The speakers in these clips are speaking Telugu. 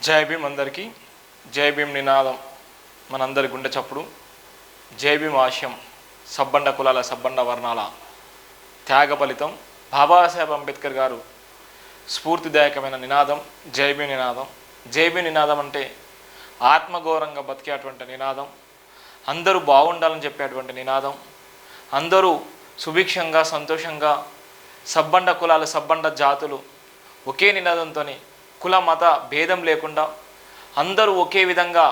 జై భీమ్ అందరికీ. జై భీమ్ నినాదం మనందరి గుండె చప్పుడు. జై భీమ్ ఆశయం సబ్బండ కులాల సబ్బండ వర్ణాల త్యాగ ఫలితం. బాబాసాహెబ్ అంబేద్కర్ గారు స్ఫూర్తిదాయకమైన నినాదం జై భీమ్ నినాదం. జై భీమ్ నినాదం అంటే ఆత్మగౌరవంగా బతికేటువంటి నినాదం, అందరూ బాగుండాలని చెప్పేటువంటి నినాదం, అందరూ సుభిక్షంగా సంతోషంగా సబ్బండ కులాలు సబ్బండ జాతులు ఒకే నినాదంతో కుల మత భేదం లేకుండా అందరూ ఒకే విధంగా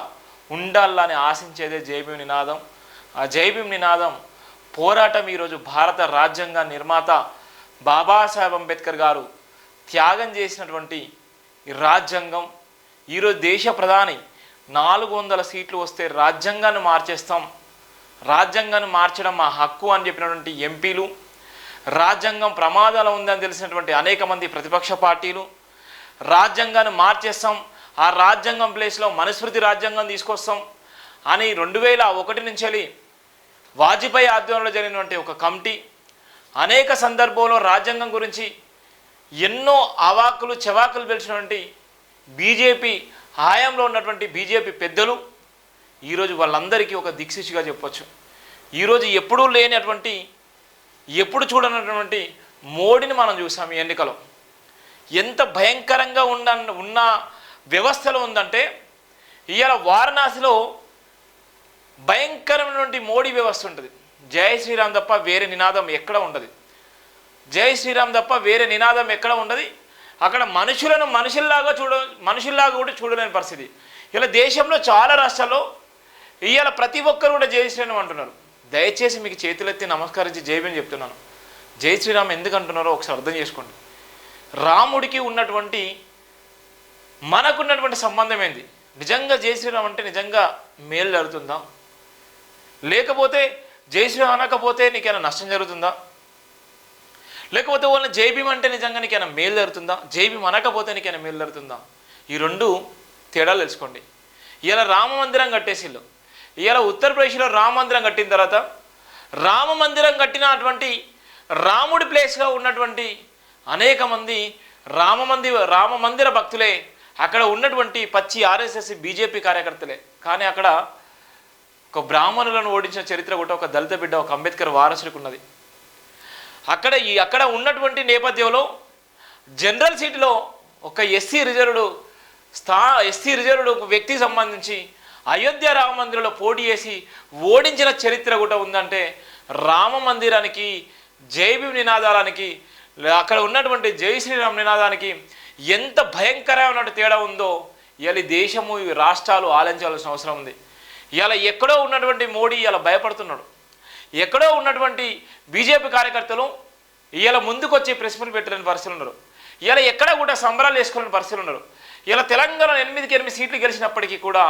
ఉండాలని ఆశించేదే జై భీమ్ నినాదం. ఆ జై భీమ్ నినాదం పోరాటం ఈరోజు భారత రాజ్యాంగ నిర్మాత బాబాసాహెబ్ అంబేద్కర్ గారు త్యాగం చేసినటువంటి ఈ రాజ్యాంగం. ఈరోజు దేశ ప్రధాని 400 సీట్లు వస్తే రాజ్యాంగాన్ని మార్చేస్తాం, రాజ్యాంగాన్ని మార్చడం మా హక్కు అని చెప్పినటువంటి ఎంపీలు, రాజ్యాంగం ప్రమాదాలు ఉందని తెలిసినటువంటి అనేక మంది ప్రతిపక్ష పార్టీలు, రాజ్యాంగాన్ని మార్చేస్తాం, ఆ రాజ్యాంగం ప్లేస్లో మనుస్మృతి రాజ్యాంగం తీసుకొస్తాం అని 2001 నుంచి వాజ్పేయి ఆధ్వర్యంలో జరిగినటువంటి ఒక కమిటీ అనేక సందర్భంలో రాజ్యాంగం గురించి ఎన్నో అవాకులు చెవాకులు పిలిచినటువంటి బీజేపీ హయాంలో ఉన్నటువంటి బీజేపీ పెద్దలు ఈరోజు వాళ్ళందరికీ ఒక దిక్సూచిగా చెప్పొచ్చు. ఈరోజు ఎప్పుడూ లేనటువంటి ఎప్పుడు చూడనటువంటి మోడీని మనం చూసాం. ఈ ఎన్నికలో ఎంత భయంకరంగా ఉన్న వ్యవస్థలో ఉందంటే ఇవాళ వారణాసిలో భయంకరమైనటువంటి మోడీ వ్యవస్థ ఉంటుంది. జై శ్రీరామ్ తప్ప వేరే నినాదం ఎక్కడ ఉండదు. జై శ్రీరామ్ తప్ప వేరే నినాదం ఎక్కడ ఉండదు. అక్కడ మనుషులను మనుషుల్లాగా కూడా చూడలేని పరిస్థితి. ఇలా దేశంలో చాలా రాష్ట్రాల్లో ఇవాళ ప్రతి ఒక్కరు కూడా జై శ్రీరామ్ అంటున్నారు. దయచేసి మీకు చేతులెత్తి నమస్కరించి జై భీమ్ చెప్తున్నాను. జై శ్రీరామ్ ఎందుకు అంటున్నారో ఒకసారి అర్థం చేసుకోండి. రాముడికి ఉన్నటువంటి మనకున్నటువంటి సంబంధం ఏంది? నిజంగా జై శ్రీరామ్ అంటే నిజంగా మేలు జరుగుతుందా? లేకపోతే జై శ్రీరామ్ అనకపోతే నీకైనా నష్టం జరుగుతుందా? లేకపోతే వాళ్ళని జై భీమ్ అంటే నిజంగా నీకైనా మేలు జరుగుతుందా? జై భీమ్ అనకపోతే నీకైనా మేలు జరుగుతుందా? ఈ రెండు తేడాలు తెలుసుకోండి. ఇలా రామ మందిరం కట్టేసిళ్ళు. ఇలా ఉత్తరప్రదేశ్లో రామ మందిరం కట్టిన తర్వాత రామ మందిరం కట్టినటువంటి రాముడి ప్లేస్గా ఉన్నటువంటి అనేక మంది రామ మందిర భక్తులే, అక్కడ ఉన్నటువంటి పచ్చి ఆర్ఎస్ఎస్ బీజేపీ కార్యకర్తలే. కానీ అక్కడ ఒక బ్రాహ్మణులను ఓడించిన చరిత్ర కూడా ఒక దళిత బిడ్డ, ఒక అంబేద్కర్ వారసుడికి ఉన్నది. అక్కడ ఉన్నటువంటి నేపథ్యంలో జనరల్ సీట్లో ఒక ఎస్సీ రిజర్వ్డ్ ఒక వ్యక్తికి సంబంధించి అయోధ్య రామ మందిరంలో పోటీ చేసి ఓడించిన చరిత్ర కూడా ఉందంటే రామ మందిరానికి జై భీమ్ నినాదానికి అక్కడ ఉన్నటువంటి జై శ్రీరామ్ నినాదానికి ఎంత భయంకరమైన తేడా ఉందో ఇవాళ దేశము రాష్ట్రాలు ఆలోచించాల్సిన అవసరం ఉంది. ఇవాళ ఎక్కడో ఉన్నటువంటి మోడీ ఇలా భయపడుతున్నాడు. ఎక్కడో ఉన్నటువంటి బీజేపీ కార్యకర్తలు ఇవాళ ముందుకొచ్చి ప్రెస్ మీట్ పెట్టలేని పరిస్థితులు ఉన్నారు. ఇవాళ ఎక్కడ కూడా సంబరాలు వేసుకోలేని పరిస్థితులు ఉన్నారు. ఇలా తెలంగాణ 8కి 8 సీట్లు గెలిచినప్పటికీ కూడా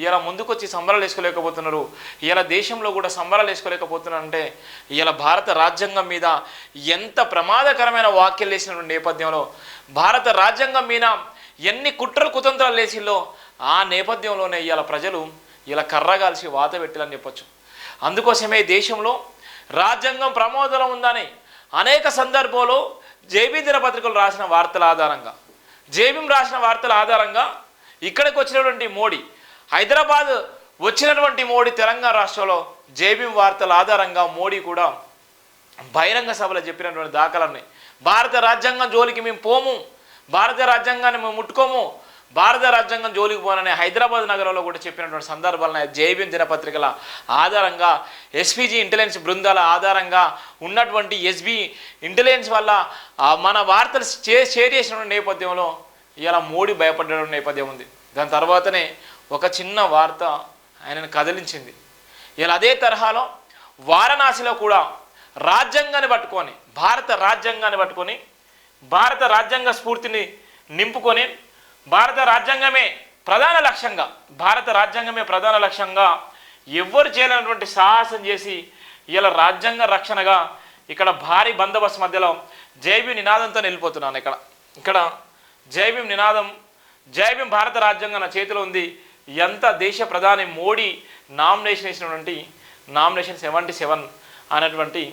ఇలా ముందుకొచ్చి సంబరాలు వేసుకోలేకపోతున్నారు. ఇలా దేశంలో కూడా సంబరాలు వేసుకోలేకపోతున్నారంటే ఇలా భారత రాజ్యాంగం మీద ఎంత ప్రమాదకరమైన వ్యాఖ్యలు వేసినటువంటి నేపథ్యంలో, భారత రాజ్యాంగం మీద ఎన్ని కుట్రలు కుతంత్రాలు వేసిల్లో ఆ నేపథ్యంలోనే ఇలా ప్రజలు ఇలా కర్రగాల్చి వాత పెట్టాలని చెప్పొచ్చు. అందుకోసమే దేశంలో రాజ్యాంగం ప్రమాదంలో ఉందని అనేక సందర్భాల్లో జై భీమ్ దినపత్రికలు రాసిన వార్తల ఆధారంగా, జై భీమ్ రాసిన వార్తల ఆధారంగా ఇక్కడికి వచ్చినటువంటి మోడీ, హైదరాబాద్ వచ్చినటువంటి మోడీ తెలంగాణ రాష్ట్రంలో జై భీమ్ వార్తల ఆధారంగా మోడీ కూడా బహిరంగ సభలో చెప్పినటువంటి దాఖలాన్ని, భారత రాజ్యాంగం జోలికి మేము పోము, భారత రాజ్యాంగాన్ని మేము ముట్టుకోము, భారత రాజ్యాంగం జోలికి పోనని హైదరాబాద్ నగరంలో కూడా చెప్పినటువంటి సందర్భాలను జై భీమ్ దినపత్రికల ఆధారంగా, ఎస్పీజీ ఇంటెలిజెన్స్ బృందాల ఆధారంగా ఉన్నటువంటి ఎస్బీ ఇంటెలిజెన్స్ వల్ల మన వార్తలు షేర్ చేసిన నేపథ్యంలో ఇలా మోడీ భయపడ్డ నేపథ్యం ఉంది. దాని తర్వాతనే ఒక చిన్న వార్త ఆయనను కదిలించింది. ఇలా అదే తరహాలో వారణాసిలో కూడా రాజ్యాంగాన్ని పట్టుకొని, భారత రాజ్యాంగాన్ని పట్టుకొని, భారత రాజ్యాంగ స్ఫూర్తిని నింపుకొని, భారత రాజ్యాంగమే ప్రధాన లక్ష్యంగా ఎవ్వరు చేయలేనటువంటి సాహసం చేసి ఇలా రాజ్యాంగ రక్షణగా ఇక్కడ భారీ బందోబస్తు మధ్యలో జై భీమ్ నినాదంతో వెళ్ళిపోతున్నాను. ఇక్కడ జై భీమ్ నినాదం, జై భీమ్ భారత రాజ్యాంగం నా చేతిలో ఉంది. ఎంత దేశ ప్రధాని మోడీ నామినేషన్ వేసినటువంటి నామినేషన్ 77 అనేటువంటి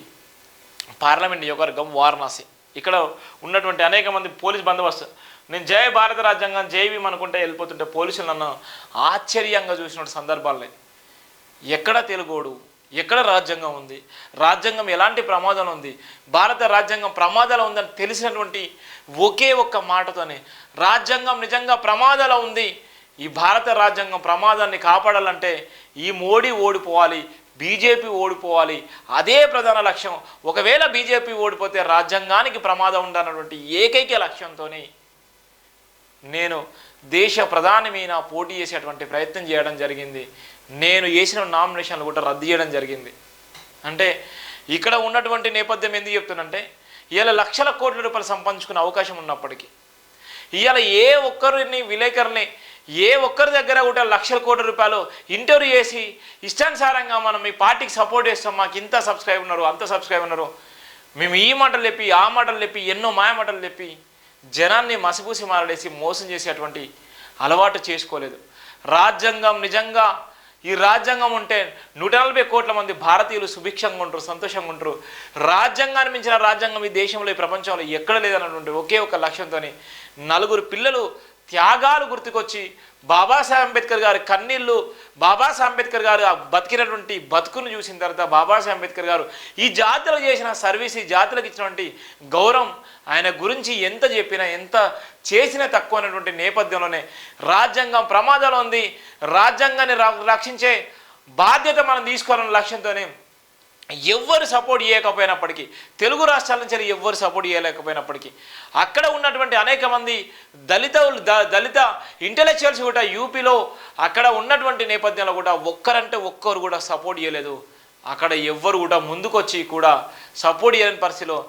పార్లమెంట్ నియోజకవర్గం వారణాసి. ఇక్కడ ఉన్నటువంటి అనేక మంది పోలీస్ బందోబస్తు, నేను జై భారత రాజ్యాంగం జై భీమ్ అనుకుంటే వెళ్ళిపోతుంటే పోలీసులు నన్ను ఆశ్చర్యంగా చూసినటువంటి సందర్భాలే. ఎక్కడ తెలుగోడు, ఎక్కడ రాజ్యాంగం ఉంది, రాజ్యాంగం ఎలాంటి ప్రమాదం ఉంది, భారత రాజ్యాంగం ప్రమాదాలు ఉందని తెలిసినటువంటి ఒకే ఒక్క మాటతోనే రాజ్యాంగం నిజంగా ప్రమాదాలు ఉంది, ఈ భారత రాజ్యాంగం ప్రమాదాన్ని కాపాడాలంటే ఈ మోడీ ఓడిపోవాలి, బీజేపీ ఓడిపోవాలి, అదే ప్రధాన లక్ష్యం. ఒకవేళ బీజేపీ ఓడిపోతే రాజ్యాంగానికి ప్రమాదం ఉందన్నటువంటి ఏకైక లక్ష్యంతోనే నేను దేశ ప్రధాని మీద పోటీ చేసేటువంటి ప్రయత్నం చేయడం జరిగింది. నేను వేసిన నామినేషన్లు కూడా రద్దు చేయడం జరిగింది. అంటే ఇక్కడ ఉన్నటువంటి నేపథ్యం ఎందుకు చెప్తున్నంటే, ఇవాళ లక్షల కోట్ల రూపాయలు సంపాదించుకునే అవకాశం ఉన్నప్పటికీ ఇవాళ ఏ ఒక్కరిని విలేకరుని ఏ ఒక్కరి దగ్గర కూడా లక్షల కోట్ల రూపాయలు ఇంటర్వ్యూ చేసి ఇష్టానుసారంగా మనం మీ పార్టీకి సపోర్ట్ చేస్తాం, మాకు ఇంత సబ్స్క్రైబ్ ఉన్నారు, అంత సబ్స్క్రైబ్ ఉన్నారు, మేము ఈ మాటలు చెప్పి ఆ మాటలు చెప్పి ఎన్నో మాయ మాటలు చెప్పి జనాన్ని మసిపూసి మారడేసి మోసం చేసేటువంటి అలవాటు చేసుకోలేదు. రాజ్యాంగం నిజంగా ఈ రాజ్యాంగం ఉంటే 140 కోట్ల మంది భారతీయులు సుభిక్షంగా ఉంటారు, సంతోషంగా ఉంటారు. రాజ్యాంగాన్ని మించిన రాజ్యాంగం ఈ దేశంలో ఈ ప్రపంచంలో ఎక్కడ లేదన్నటువంటి ఒకే ఒక లక్ష్యంతో నలుగురు పిల్లలు త్యాగాలు గుర్తుకొచ్చి బాబాసాహెబ్ అంబేద్కర్ గారి కన్నీళ్ళు, బాబాసాహెబ్ అంబేద్కర్ గారు బతికినటువంటి బతుకును చూసిన తర్వాత బాబాసాహెబ్ అంబేద్కర్ గారు ఈ జాతులకు చేసిన సర్వీస్, ఈ జాతులకు ఇచ్చినటువంటి గౌరవం, ఆయన గురించి ఎంత చెప్పినా ఎంత చేసినా తక్కువ అనేటువంటి నేపథ్యంలోనే రాజ్యాంగం ప్రమాదంలో ఉంది, రాజ్యాంగాన్ని రక్షించే బాధ్యత మనం తీసుకోవాలన్న లక్ష్యంతోనే ఎవ్వరు సపోర్ట్ చేయకపోయినప్పటికీ, తెలుగు రాష్ట్రాల నుంచి ఎవ్వరు సపోర్ట్ చేయలేకపోయినప్పటికీ అక్కడ ఉన్నటువంటి అనేక మంది దళిత ఇంటెలెక్చువల్స్ కూడా యూపీలో అక్కడ ఉన్నటువంటి నేపథ్యంలో కూడా ఒక్కరంటే ఒక్కరు కూడా సపోర్ట్ చేయలేదు. అక్కడ ఎవ్వరు కూడా ముందుకొచ్చి కూడా సపోర్ట్ చేయని పరిస్థితిలో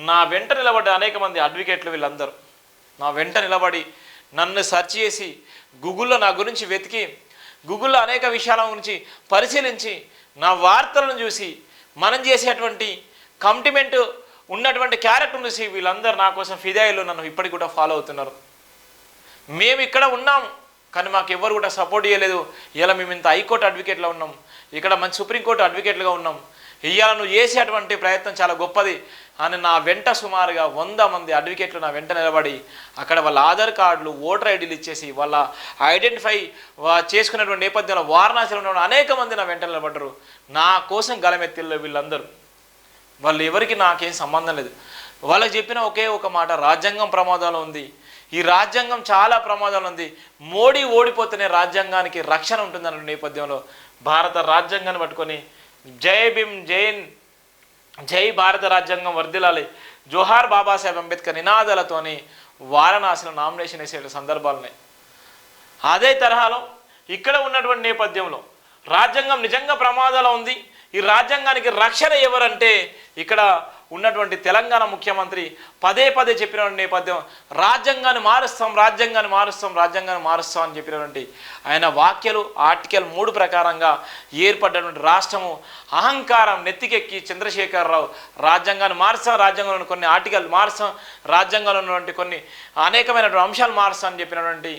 నా వెంట నిలబడ్డ అనేక మంది అడ్వకేట్లు వీళ్ళందరూ నా వెంట నిలబడి నన్ను సెర్చ్ చేసి గూగుల్లో నా గురించి వెతికి గూగుల్లో అనేక విషయాల గురించి పరిశీలించి నా వార్తలను చూసి మనం చేసేటువంటి కమిట్మెంట్ ఉన్నటువంటి క్యారెక్టర్ చూసి వీళ్ళందరూ నా కోసం ఫిదాయిలు నన్ను ఇప్పటికి కూడా ఫాలో అవుతున్నారు. మేము ఇక్కడ ఉన్నాం కానీ మాకు ఎవరు కూడా సపోర్ట్ చేయలేదు. ఇలా మేము ఇంత హైకోర్టు అడ్వకేట్లో ఉన్నాం, ఇక్కడ మంచి సుప్రీంకోర్టు అడ్వకేట్లుగా ఉన్నాం, ఇవాళ నువ్వు చేసేటువంటి ప్రయత్నం చాలా గొప్పది అని నా వెంట సుమారుగా 100 మంది అడ్వకేట్లు నా వెంట నిలబడి అక్కడ వాళ్ళ ఆధార్ కార్డులు, ఓటర్ ఐడీలు ఇచ్చేసి వాళ్ళ ఐడెంటిఫై చేసుకున్నటువంటి నేపథ్యంలో వారణాసిలో ఉన్న అనేక మంది నా వెంట నిలబడ్డారు. నా కోసం గలమెత్తిల్లో వీళ్ళందరూ, వాళ్ళు ఎవరికి నాకేం సంబంధం లేదు. వాళ్ళకి చెప్పిన ఒకే ఒక మాట, రాజ్యాంగం ప్రమాదంలో ఉంది, ఈ రాజ్యాంగం చాలా ప్రమాదాలు ఉంది, మోడీ ఓడిపోతేనే రాజ్యాంగానికి రక్షణ ఉంటుందన్న నేపథ్యంలో భారత రాజ్యాంగాన్ని పట్టుకొని జై భీమ్, జై భారత రాజ్యాంగం వర్ధిల్లాలి, జోహార్ బాబాసాహెబ్ అంబేద్కర్ నినాదాలతోని వారణాసిలో నామినేషన్ వేసే సందర్భాలున్నాయి. అదే తరహాలో ఇక్కడ ఉన్నటువంటి నేపథ్యంలో రాజ్యాంగం నిజంగా ప్రమాదాలు ఉంది, ఈ రాజ్యాంగానికి రక్షణ ఎవరంటే ఇక్కడ ఉన్నటువంటి తెలంగాణ ముఖ్యమంత్రి పదే పదే చెప్పిన నేపథ్యం, రాజ్యాంగాన్ని మారుస్తాం, రాజ్యాంగాన్ని మారుస్తాం, రాజ్యాంగాన్ని మారుస్తాం అని చెప్పినటువంటి ఆయన వాక్యాలు ఆర్టికల్ 3 ప్రకారంగా ఏర్పడినటువంటి రాష్ట్రము అహంకారం నెత్తికెక్కి చంద్రశేఖరరావు రాజ్యాంగాన్ని మారుస్తాం, రాజ్యాంగంలో కొన్ని ఆర్టికల్ మారుస్తాం, రాజ్యాంగంలో ఉన్నటువంటి కొన్ని అనేకమైనటువంటి అంశాలు మారుస్తాం అని చెప్పినటువంటి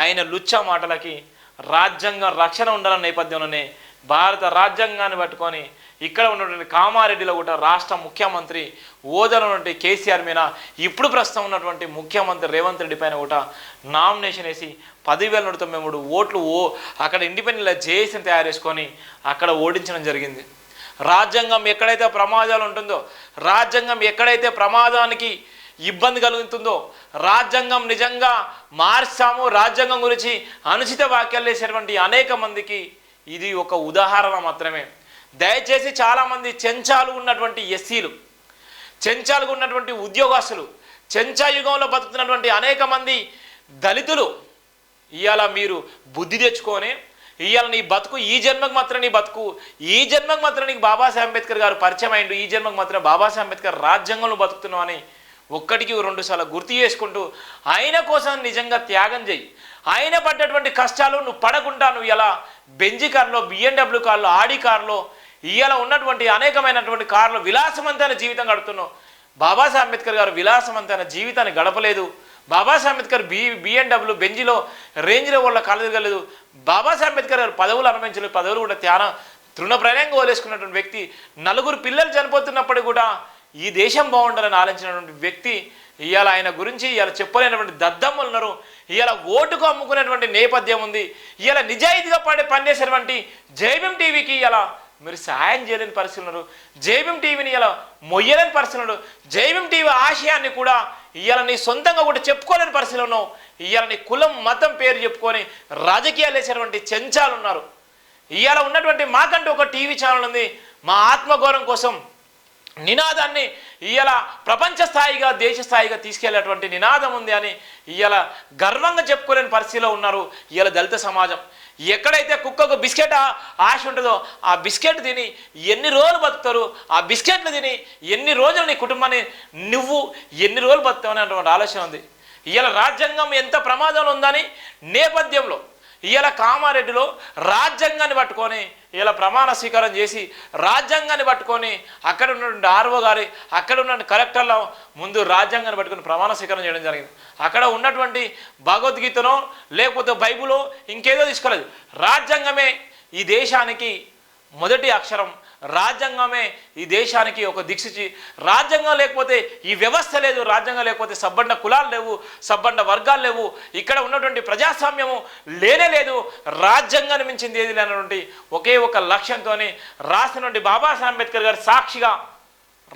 ఆయన లుచ్చా మాటలకి రాజ్యాంగం రక్షణ ఉండాలన్న నేపథ్యంలోనే భారత రాజ్యాంగాన్ని పట్టుకొని ఇక్కడ ఉన్నటువంటి కామారెడ్డిలో కూడా రాష్ట్ర ముఖ్యమంత్రి హోదాలో ఉన్నటువంటి కేసీఆర్ మీద ఇప్పుడు ప్రస్తుతం ఉన్నటువంటి ముఖ్యమంత్రి రేవంత్ రెడ్డి పైన కూడా నామినేషన్ వేసి 10,193 ఓట్లు అక్కడ ఇండిపెండెంట్ జేఏసీని తయారు చేసుకొని అక్కడ ఓడించడం జరిగింది. రాజ్యాంగం ఎక్కడైతే ప్రమాదాలు ఉంటుందో, రాజ్యాంగం ఎక్కడైతే ప్రమాదానికి ఇబ్బంది కలుగుతుందో, రాజ్యాంగం నిజంగా మార్చాము, రాజ్యాంగం గురించి అనుచిత వ్యాఖ్యలు చేసేటువంటి అనేక మందికి ఇది ఒక ఉదాహరణ మాత్రమే. దయచేసి చాలామంది చెంచాలు ఉన్నటువంటి ఎస్సీలు, చెంచాలుగా ఉన్నటువంటి ఉద్యోగస్తులు, చెంచా యుగంలో బతుకుతున్నటువంటి అనేక మంది దళితులు ఇవాళ మీరు బుద్ధి తెచ్చుకొని ఇవాళ నీ బతుకు ఈ జన్మకు మాత్రం నీ బతుకు, ఈ జన్మకు మాత్రం నీకు బాబాసాహెబ్ అంబేద్కర్ గారు పరిచయం అయిండు, ఈ జన్మకు మాత్రం బాబాసాహెబ్ అంబేద్కర్ రాజ్యాంగంలో బతుకుతున్నావు అని ఒక్కటికి 2 సార్లు గుర్తు చేసుకుంటూ ఆయన కోసం నిజంగా త్యాగం చేయి. ఆయన పడ్డటువంటి కష్టాలు నువ్వు పడకుండా నువ్వు ఇలా బెంజి కార్లో, BMW కార్లో, ఆడి కార్లో ఇవాళ ఉన్నటువంటి అనేకమైనటువంటి కార్లు విలాసవంతమైన జీవితం గడుపుతున్నావు. బాబాసాహెబ్ అంబేద్కర్ గారు విలాసవంతమైన జీవితాన్ని గడపలేదు. బాబాసాహెబ్ అంబేద్కర్ BMW బెంజిలో రేంజ్లో వాళ్ళ కలగలేదు. బాబాసాహెబ్ అంబేద్కర్ గారు పదవులు అనుభవించలేదు, పదవులు కూడా తృణప్రాయంగా వదిలేసుకున్నటువంటి వ్యక్తి. 4 పిల్లలు చనిపోతున్నప్పుడు కూడా ఈ దేశం బాగుండాలని ఆలోచించినటువంటి వ్యక్తి ఇవాళ ఆయన గురించి ఇవాళ చెప్పలేనటువంటి దద్దమ్మలు ఉన్నారు. ఇవాళ ఓటుకు అమ్ముకునేటువంటి నేపథ్యం ఉంది. ఇవాళ నిజాయితీగా పనిచేసేటువంటి జైభీం టీవీకి ఇలా మీరు సహాయం చేయలేని పరిస్థితులు ఉన్నారు. జైభీం టీవీని ఇలా మొయ్యలేని పరిస్థితులు ఉన్నారు. జైభీం టీవీ ఆశయాన్ని కూడా ఇవాళ నీ సొంతంగా కూడా చెప్పుకోలేని పరిస్థితులు ఉన్నావు. ఇవాళ నీ కులం మతం పేరు చెప్పుకొని రాజకీయాలు వేసేటువంటి చెంచాలు ఉన్నారు. ఇవాళ ఉన్నటువంటి మాకంటూ ఒక టీవీ ఛానల్ ఉంది. మా ఆత్మగౌరవం కోసం నినాదాన్ని ఇవాళ ప్రపంచ స్థాయిగా దేశ స్థాయిగా తీసుకెళ్లేటువంటి నినాదం ఉంది అని ఇవాళ గర్వంగా చెప్పుకోలేని పరిస్థితిలో ఉన్నారు. ఇవాళ దళిత సమాజం ఎక్కడైతే కుక్కకు బిస్కెట్ ఆశ ఉంటుందో ఆ బిస్కెట్ తిని ఎన్ని రోజులు బతుకుతారు, ఆ బిస్కెట్లు తిని ఎన్ని రోజులు నీ కుటుంబాన్ని నువ్వు ఎన్ని రోజులు బతుకుతావు అనేటువంటి ఆలోచన ఉంది. ఇవాళ రాజ్యాంగం ఎంత ప్రమాదంలో ఉందని నేపథ్యంలో ఇవాళ కామారెడ్డిలో రాజ్యాంగాన్ని పట్టుకొని ఇలా ప్రమాణ స్వీకారం చేసి రాజ్యాంగాన్ని పట్టుకొని అక్కడ ఉన్నటువంటి ఆర్ఓ గారి అక్కడ ఉన్న కలెక్టర్ల ముందు రాజ్యాంగాన్ని పట్టుకొని ప్రమాణ స్వీకారం చేయడం జరిగింది. అక్కడ ఉన్నటువంటి భగవద్గీతనో లేకపోతే బైబులో ఇంకేదో తీసుకోలేదు. రాజ్యాంగమే ఈ దేశానికి మొదటి అక్షరం. రాజ్యాంగమే ఈ దేశానికి ఒక దిక్సూచి. రాజ్యాంగం లేకపోతే ఈ వ్యవస్థ లేదు. రాజ్యాంగం లేకపోతే సబ్బండ కులాలు లేవు, సబ్బండ వర్గాలు లేవు. ఇక్కడ ఉన్నటువంటి ప్రజాస్వామ్యము లేనే లేదు. రాజ్యాంగాన్ని మించింది ఏది లేనటువంటి ఒకే ఒక లక్ష్యంతో రాసినటువంటి బాబాసాహెబ్ అంబేద్కర్ గారి సాక్షిగా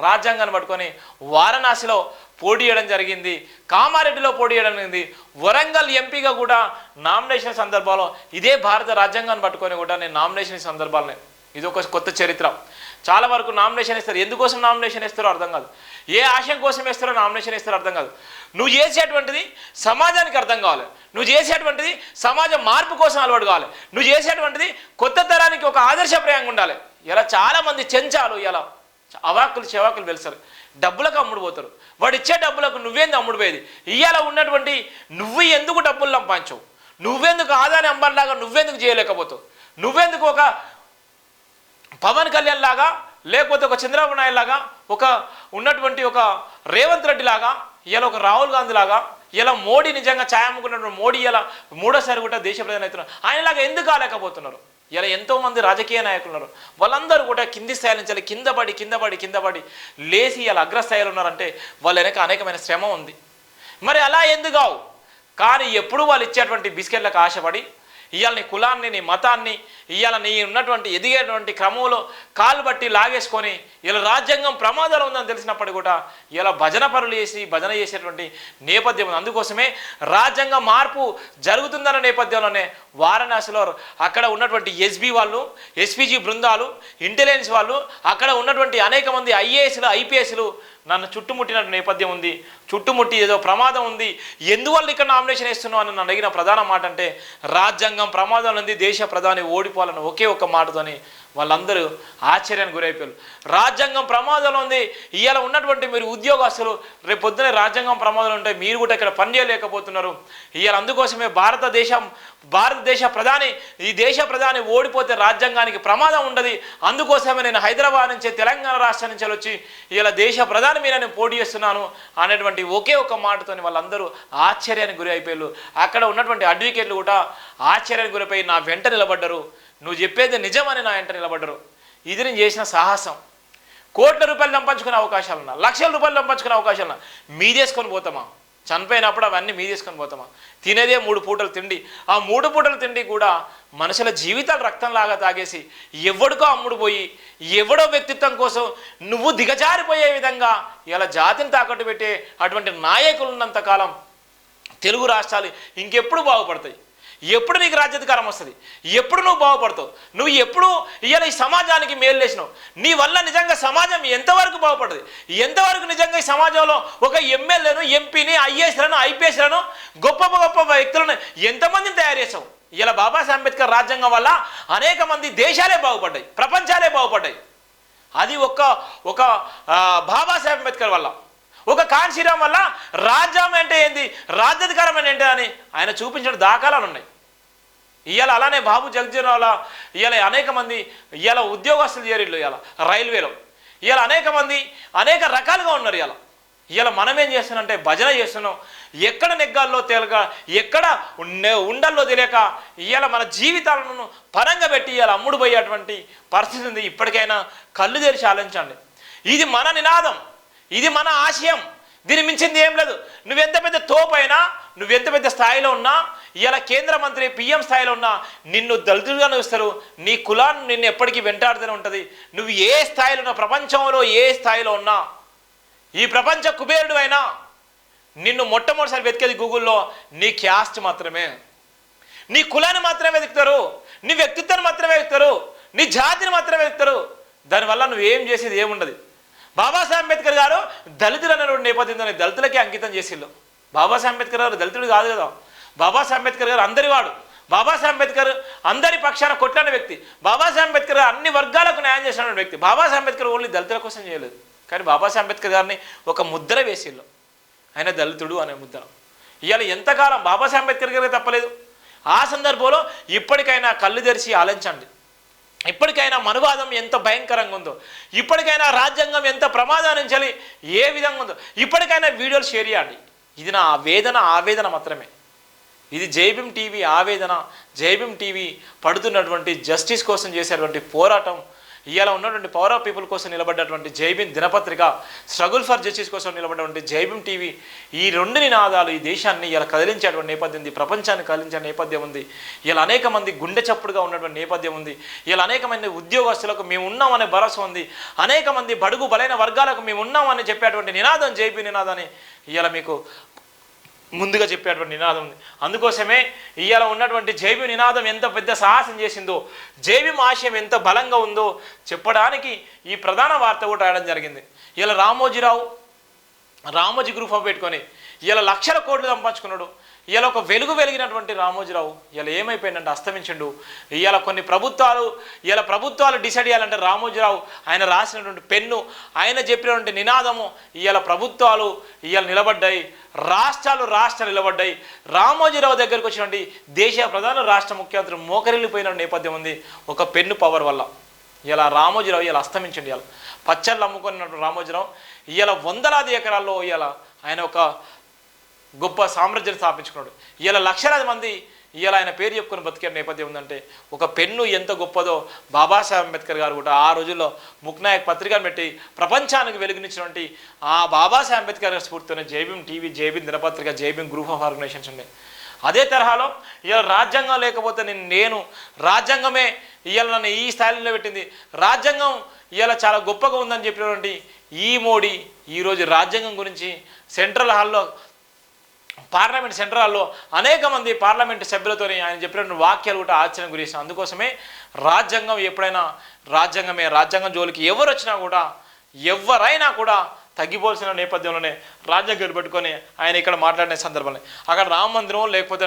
రాజ్యాంగాన్ని పట్టుకొని వారణాసిలో పోటీ చేయడం జరిగింది. కామారెడ్డిలో పోటీ చేయడం జరిగింది. వరంగల్ ఎంపీగా కూడా నామినేషన్ సందర్భంలో ఇదే భారత రాజ్యాంగాన్ని పట్టుకొని కూడా నేను నామినేషన్ సందర్భాలనే. ఇది ఒక కొత్త చరిత్ర. చాలా వరకు నామినేషన్ ఇస్తారు. ఎందుకోసం నామినేషన్ ఇస్తారో అర్థం కాదు. ఏ ఆశయం కోసం ఇస్తారో నామినేషన్ ఇస్తారో అర్థం కాదు. నువ్వు చేసేటువంటిది సమాజానికి అర్థం కావాలి. నువ్వు చేసేటువంటిది సమాజ మార్పు కోసం అలవాటు కావాలి. నువ్వు చేసేటువంటిది కొత్త తరానికి ఒక ఆదర్శప్రాయంగా ఉండాలి. ఇలా చాలామంది చెంచాలు ఇలా అవాకులు చెవాకులు వెళ్తారు. డబ్బులకు అమ్ముడు పోతారు. వాడు ఇచ్చే డబ్బులకు నువ్వేంది అమ్ముడు పోయేది? ఇవాళ ఉన్నటువంటి నువ్వు ఎందుకు డబ్బులు సంపాదించవు? నువ్వెందుకు ఆదాని అంబానిలాగా నువ్వెందుకు చేయలేకపోతావు? నువ్వెందుకు ఒక పవన్ కళ్యాణ్ లాగా లేకపోతే ఒక చంద్రబాబు నాయుడు లాగా ఒక ఉన్నటువంటి ఒక రేవంత్ రెడ్డి లాగా ఇలా ఒక రాహుల్ గాంధీ లాగా ఇలా మోడీ నిజంగా ఛాయమ్ముకున్నటువంటి మోడీ ఇలా మూడోసారి కూడా దేశ ప్రధాని అవుతున్నారు. ఆయనలాగా ఎందుకు కాలేకపోతున్నారు? ఇలా ఎంతోమంది రాజకీయ నాయకులు ఉన్నారు. వాళ్ళందరూ కూడా కింది స్థాయి నుంచి కింద పడి లేచి ఇలా అగ్రస్థాయిలో ఉన్నారంటే వాళ్ళ వెనక అనేకమైన శ్రమ ఉంది. మరి అలా ఎందుకు కావు? కానీ ఎప్పుడు వాళ్ళు ఇచ్చేటువంటి బిస్కెట్లకు ఆశపడి ఇవాళ నీ కులాన్ని నీ మతాన్ని ఇవాళ నీ ఉన్నటువంటి ఎదిగేటువంటి క్రమంలో కాలు బట్టి లాగేసుకొని ఇలా రాజ్యాంగం ప్రమాదాలు ఉందని తెలిసినప్పటికీ కూడా ఇలా భజన పనులు భజన చేసేటువంటి నేపథ్యం ఉంది. అందుకోసమే రాజ్యాంగ మార్పు జరుగుతుందన్న నేపథ్యంలోనే వారణాసిలో అక్కడ ఉన్నటువంటి ఎస్బీ వాళ్ళు, ఎస్పీజీ బృందాలు, ఇంటెలిజెన్స్ వాళ్ళు, అక్కడ ఉన్నటువంటి అనేక మంది ఐఏఎస్లు, ఐపీఎస్లు నన్ను చుట్టుముట్టిన నేపథ్యం ఉంది. చుట్టుముట్టి ఏదో ప్రమాదం ఉంది, ఎందువల్ల ఇక్కడ నామినేషన్ వేస్తున్నావు అని నన్ను అడిగిన ప్రధాన మాట అంటే రాజ్యాంగం ప్రమాదం ఉంది, దేశ ప్రధాని ఓడిపోవాలని ఒకే ఒక్క మాటతోని వాళ్ళందరూ ఆశ్చర్యానికి గురైపోయారు. రాజ్యాంగం ప్రమాదంలో ఉంది. ఇవాళ ఉన్నటువంటి మీరు ఉద్యోగస్తులు రేపు పొద్దునే రాజ్యాంగం ప్రమాదంలో ఉంటే మీరు కూడా ఇక్కడ పనిచేయలేకపోతున్నారు. ఇవాళ అందుకోసమే భారతదేశ ప్రధాని ఈ దేశ ప్రధాని ఓడిపోతే రాజ్యాంగానికి ప్రమాదం ఉండదు. అందుకోసమే నేను హైదరాబాద్ నుంచి తెలంగాణ రాష్ట్రం నుంచి వచ్చి ఇలా దేశ ప్రధాని మీద నేను పోటీ చేస్తున్నాను అనేటువంటి ఒకే ఒక మాటతోని వాళ్ళందరూ ఆశ్చర్యానికి గురి అయిపోయారు. అక్కడ ఉన్నటువంటి అడ్వకేట్లు కూడా ఆశ్చర్యానికి గురైపోయి నా వెంట నిలబడ్డారు. నువ్వు చెప్పేది నిజమని నా వెంట నిలబడ్డరు. ఇది నేను చేసిన సాహసం. కోట్ల రూపాయలు సంపాదించుకునే అవకాశాలున్నా, లక్షల రూపాయలు సంపాదించుకునే అవకాశాలున్నా మీదేసుకొని పోతామా? చనిపోయినప్పుడు అవన్నీ మీదేసుకొని పోతామా? తినేదే 3 పూటలు తిండి. ఆ 3 పూటల తిండి కూడా మనుషుల జీవితాలు రక్తంలాగా తాగేసి ఎవడికో అమ్ముడు పోయి ఎవడో వ్యక్తిత్వం కోసం నువ్వు దిగజారిపోయే విధంగా ఇలా జాతిని తాకట్టు పెట్టే అటువంటి నాయకులు ఉన్నంతకాలం తెలుగు రాష్ట్రాలు ఇంకెప్పుడు బాగుపడతాయి? ఎప్పుడు నీకు రాజ్యాధికారం వస్తుంది? ఎప్పుడు నువ్వు బాగుపడతావు? నువ్వు ఎప్పుడు ఇవాళ ఈ సమాజానికి మేలు చేసినావు? నీ వల్ల నిజంగా సమాజం ఎంతవరకు బాగుపడుతుంది? ఎంతవరకు నిజంగా ఈ సమాజంలో ఒక ఎమ్మెల్యేను, ఎంపీని, ఐఏఎస్లను, ఐపీఎస్లను, గొప్ప గొప్ప వ్యక్తులను ఎంతమందిని తయారు చేసావు? ఇలా బాబాసాహెబ్ అంబేద్కర్ రాజ్యాంగం వల్ల అనేక మంది దేశాలే బాగుపడ్డాయి, ప్రపంచాలే బాగుపడ్డాయి. అది ఒక బాబాసాహెబ్ అంబేద్కర్ వల్ల, ఒక కాన్సీరామ్ వల్ల రాజ్యాంగం అంటే ఏంది, రాజ్యాధికారం అంటే ఏంటి అని ఆయన చూపించిన దాఖలాలు ఉన్నాయి. ఇవాళ అలానే బాబు జగజ్జీవన్ ఇవాళ అనేక మంది ఇవాళ ఉద్యోగస్తులు చేరిళ్ళు. ఇవాళ రైల్వేలో ఇవాళ అనేక మంది అనేక రకాలుగా ఉన్నారు. ఇవాళ మనం ఏం చేస్తున్నామంటే భజన చేస్తున్నాం. ఎక్కడ నెగ్గాల్లో తేలక, ఎక్కడ ఉండల్లో తెలియక ఇవాళ మన జీవితాలను పరంగా పెట్టి ఇవాళ అమ్ముడు పోయేటువంటి పరిస్థితి ఉంది. ఇప్పటికైనా కళ్ళు తెరిచి ఆలోచించండి. ఇది మన నినాదం. ఇది మన ఆశయం, దీని మించింది ఏం లేదు. నువ్వెంత పెద్ద తోపైనా, నువ్వెంత పెద్ద స్థాయిలో ఉన్నా, ఇలా కేంద్ర మంత్రి పిఎం స్థాయిలో ఉన్నా నిన్ను దళితులుగా చూస్తారు. నీ కులాన్ని నిన్ను ఎప్పటికీ వెంటాడుతూనే ఉంటుంది. నువ్వు ఏ స్థాయిలో ఉన్నా, ప్రపంచంలో ఏ స్థాయిలో ఉన్నా, ఈ ప్రపంచ కుబేరుడు అయినా నిన్ను మొట్టమొదటిసారి వెతికేది గూగుల్లో నీ క్యాస్ట్ మాత్రమే, నీ కులాన్ని మాత్రమే వెతుకుతారు, నీ వ్యక్తిత్వాన్ని మాత్రమే వెతుకుతారు, నీ జాతిని మాత్రమే వెతుకుతారు. దానివల్ల నువ్వేం చేసేది ఏముండదు. బాబాసాహెబ్ అంబేద్కర్ గారు దళితులు అనేటువంటి నేపథ్యంతో దళితులకే అంకితం చేసిళ్ళు. బాబాసాహెబ్ అంబేద్కర్ గారు దళితుడు కాదు కదా. బాబాసాహెబ్ అంబేద్కర్ గారు అందరి వాడు. బాబాసాహెబ్ అంబేద్కర్ అందరి పక్షాన కొట్లాడిన వ్యక్తి. బాబాసాహెబ్ అంబేద్కర్ గారు అన్ని వర్గాలకు న్యాయం చేసిన వ్యక్తి. బాబాసాహెబ్ అంబేద్కర్ ఓన్లీ దళితుల కోసం చేయలేదు, కానీ బాబాసాహెబ్ అంబేద్కర్ గారిని ఒక ముద్ర వేసిళ్ళు, ఆయన దళితుడు అనే ముద్ర. ఇవాళ ఎంతకాలం బాబాసాహెబ్ అంబేద్కర్ గారికి తప్పలేదు. ఆ సందర్భంలో ఇప్పటికైనా కళ్ళు తెరిచి ఆలోచించండి. ఇప్పటికైనా మనువాదం ఎంత భయంకరంగా ఉందో, ఇప్పటికైనా రాజ్యాంగం ఎంత ప్రమాదాన్ని చలి ఏ విధంగా ఉందో ఇప్పటికైనా వీడియోలు షేర్ చేయండి. ఇది నా ఆవేదన మాత్రమే. ఇది జైభీం టీవీ ఆవేదన. జైభీం టీవీ పడుతున్నటువంటి జస్టిస్ కోసం చేసేటువంటి పోరాటం, ఇవాళ ఉన్నటువంటి పవర్ ఆఫ్ పీపుల్ కోసం నిలబడ్డటువంటి జైభీం దినపత్రిక, స్ట్రగుల్ ఫర్ జస్టిస్ కోసం నిలబడ్డటువంటి జైభీం టీవీ, ఈ రెండు నినాదాలు ఈ దేశాన్ని ఇలా కదిలించేటువంటి నేపథ్యం ఉంది, ప్రపంచాన్ని కదిలించే నేపథ్యం ఉంది. ఇలా అనేక మంది గుండె చప్పుడుగా ఉన్నటువంటి నేపథ్యం ఉంది. ఇలా అనేక మంది ఉద్యోగస్తులకు మేము ఉన్నామనే భరోసా ఉంది. అనేక మంది బడుగు బలైన వర్గాలకు మేము ఉన్నామని చెప్పేటువంటి నినాదం జైభీం నినాదాన్ని ఇవాళ మీకు ముందుగా చెప్పేటువంటి నినాదం ఉంది. అందుకోసమే ఇవాళ ఉన్నటువంటి జైభీం నినాదం ఎంత పెద్ద సాహసం చేసిందో, జైభీం ఆశయం ఎంత బలంగా ఉందో చెప్పడానికి ఈ ప్రధాన వార్త కూడా రాయడం జరిగింది. ఇలా రామోజీ గ్రూప్ ఆఫ్ పెట్టుకొని ఇలా లక్షల కోట్లు సంపాదించుకున్నాడు. ఇలా ఒక వెలిగినటువంటి రామోజీరావు ఇలా ఏమైపోయిందంటే అస్తమించిండు. ఇవాళ కొన్ని ప్రభుత్వాలు డిసైడ్ చేయాలంటే రామోజీరావు ఆయన రాసినటువంటి పెన్ను, ఆయన చెప్పినటువంటి నినాదము ఇవాళ ప్రభుత్వాలు ఇవాళ నిలబడ్డాయి, రాష్ట్రాలు నిలబడ్డాయి. రామోజీరావు దగ్గరికి వచ్చినటువంటి దేశ ప్రధాన రాష్ట్ర ముఖ్యమంత్రి మోకరిల్లిపోయిన నేపథ్యం ఉంది ఒక పెన్ను పవర్ వల్ల. ఇలా రామోజీరావు ఇలా అస్తమించండి. ఇలా పచ్చళ్ళు అమ్ముకున్నటువంటి రామోజీరావు ఇలా వందలాది ఎకరాల్లో ఇలా ఆయన ఒక గొప్ప సామ్రాజ్యాన్ని స్థాపించుకున్నాడు. ఇలా లక్షలాది మంది ఇలా ఆయన పేరు చెప్పుకొని బతికే నేపథ్యం ఉందంటే ఒక పెన్ను ఎంత గొప్పదో బాబాసాహెబ్ అంబేద్కర్ గారు కూడా ఆ రోజుల్లో ముక్నాయక్ పత్రికను పెట్టి ప్రపంచానికి వెలుగునిచ్చినటువంటి ఆ బాబాసాహెబ్ అంబేద్కర్ గారి స్ఫూర్తితోనే జైభీం టీవీ, జైభీం దినపత్రిక, జైభీం గ్రూప్ ఆఫ్ ఆర్గనైజేషన్స్ ఉన్నాయి. అదే తరహాలో ఇలా రాజ్యాంగం లేకపోతే నేను రాజ్యాంగమే ఇవాళ నన్ను ఈ స్థాయిలో పెట్టింది, రాజ్యాంగం ఇవాళ చాలా గొప్పగా ఉందని చెప్పినటువంటి ఈ మోడీ ఈరోజు రాజ్యాంగం గురించి పార్లమెంట్ సెంట్రల్లో అనేక మంది పార్లమెంటు సభ్యులతో ఆయన చెప్పినటువంటి వాక్యాలు కూడా ఆశ్చర్యం గురిస్తాయి. అందుకోసమే రాజ్యాంగం ఎప్పుడైనా రాజ్యాంగం జోలికి ఎవరైనా కూడా తగ్గిపోవాల్సిన నేపథ్యంలోనే రాజ్యాంగం పెట్టుకొని ఆయన ఇక్కడ మాట్లాడిన సందర్భంలో అక్కడ రామ మందిరం లేకపోతే